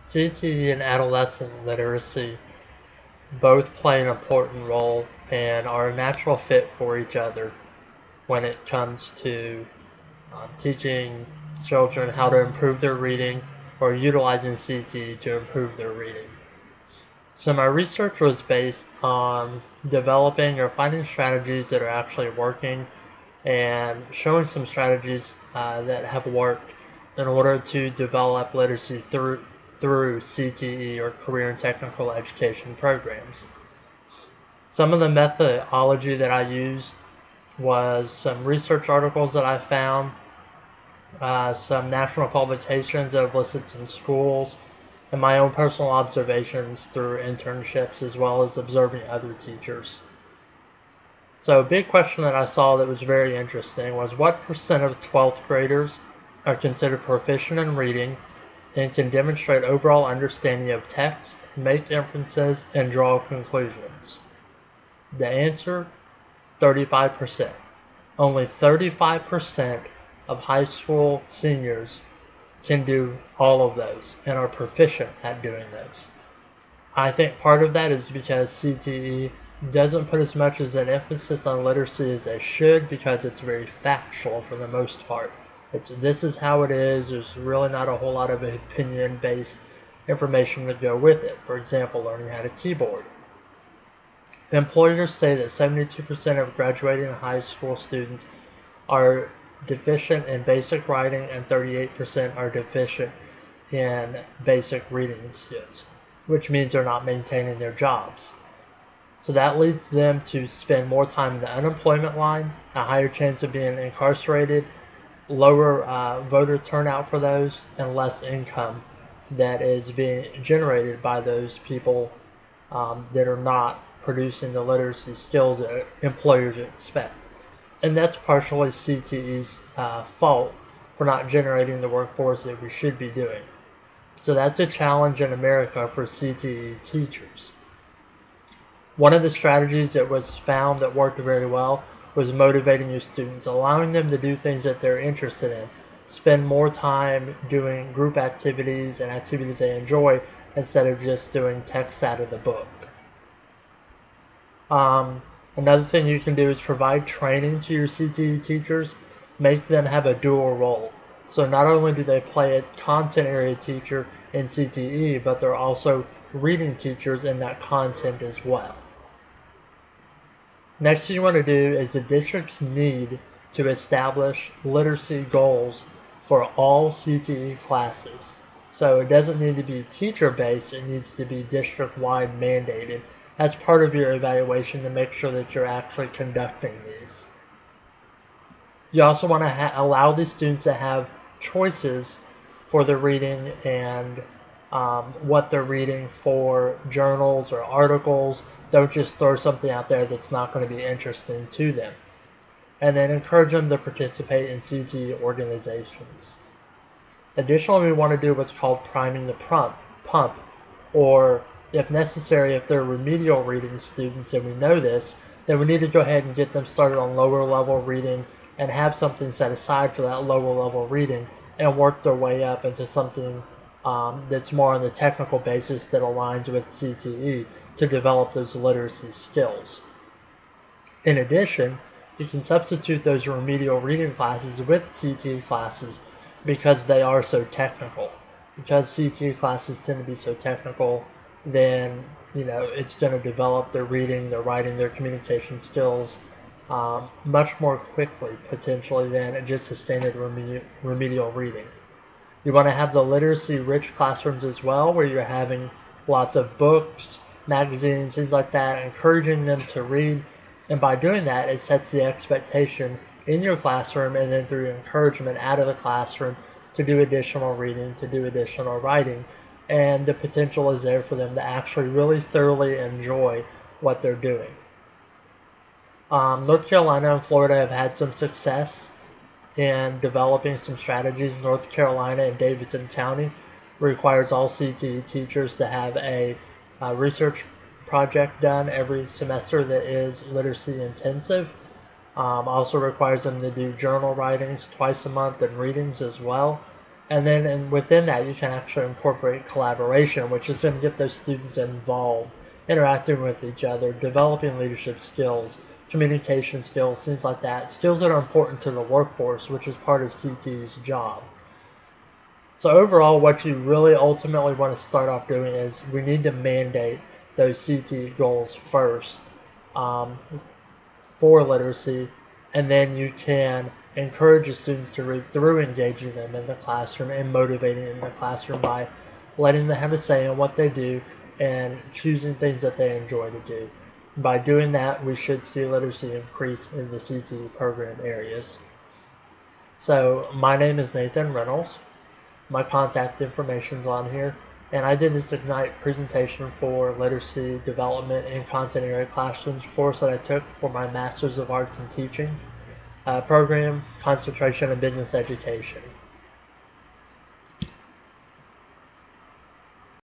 CTE and adolescent literacy both play an important role and are a natural fit for each other when it comes to teaching children how to improve their reading or utilizing CTE to improve their reading. So my research was based on developing or finding strategies that are actually working and showing some strategies that have worked in order to develop literacy through CTE or career and technical education programs. Some of the methodology that I used was some research articles that I found, some national publications that have listed some schools, and my own personal observations through internships as well as observing other teachers. So a big question that I saw that was very interesting was what percent of 12th graders are considered proficient in reading and can demonstrate overall understanding of text, make inferences, and draw conclusions? The answer, 35%. Only 35% of high school seniors can do all of those and are proficient at doing those. I think part of that is because CTE doesn't put as much as an emphasis on literacy as they should because it's very factual for the most part. This is how it is. There's really not a whole lot of opinion-based information to go with it. For example, learning how to keyboard. Employers say that 72% of graduating high school students are deficient in basic writing and 38% are deficient in basic reading skills, which means they're not maintaining their jobs. So that leads them to spend more time in the unemployment line, a higher chance of being incarcerated, lower voter turnout for those, and less income that is being generated by those people that are not producing the literacy skills that employers expect. And that's partially CTE's fault for not generating the workforce that we should be doing. So that's a challenge in America for CTE teachers. One of the strategies that was found that worked very well was motivating your students, allowing them to do things that they're interested in, spend more time doing group activities and activities they enjoy instead of just doing text out of the book. Another thing you can do is provide training to your CTE teachers, make them have a dual role. So not only do they play a content area teacher in CTE, but they're also reading teachers in that content as well. Next thing you want to do is the districts need to establish literacy goals for all CTE classes. So it doesn't need to be teacher-based, it needs to be district-wide mandated as part of your evaluation to make sure that you're actually conducting these. You also want to allow these students to have choices for their reading and what they're reading for journals or articles. Don't just throw something out there that's not going to be interesting to them. And then encourage them to participate in CTE organizations. Additionally, we want to do what's called priming the pump, or if necessary, if they're remedial reading students and we know this, then we need to go ahead and get them started on lower level reading and have something set aside for that lower level reading and work their way up into something that's more on the technical basis that aligns with CTE to develop those literacy skills. In addition, you can substitute those remedial reading classes with CTE classes because they are so technical. Because CTE classes tend to be so technical, then it's going to develop their reading, their writing, their communication skills much more quickly potentially than just a standard remedial reading. You want to have the literacy-rich classrooms as well, where you're having lots of books, magazines, things like that, encouraging them to read. And by doing that, it sets the expectation in your classroom and then through encouragement out of the classroom to do additional reading, to do additional writing. And the potential is there for them to actually really thoroughly enjoy what they're doing. North Carolina and Florida have had some success in developing some strategies. North Carolina and Davidson County requires all CTE teachers to have a research project done every semester that is literacy intensive. Also requires them to do journal writings twice a month and readings as well. And then within that, you can actually incorporate collaboration, which is going to get those students involved, interacting with each other, developing leadership skills, communication skills, things like that. Skills that are important to the workforce, which is part of CTE's job. So overall, what you really ultimately want to start off doing is we need to mandate those CTE goals first for literacy, and then you can encourage the students to read through engaging them in the classroom and motivating them in the classroom by letting them have a say in what they do and choosing things that they enjoy to do. By doing that, we should see literacy increase in the CTE program areas. So my name is Nathan Reynolds. My contact information is on here, and I did this Ignite presentation for Literacy Development in Content Area Classrooms course that I took for my Master's of Arts in Teaching program, concentration in business education.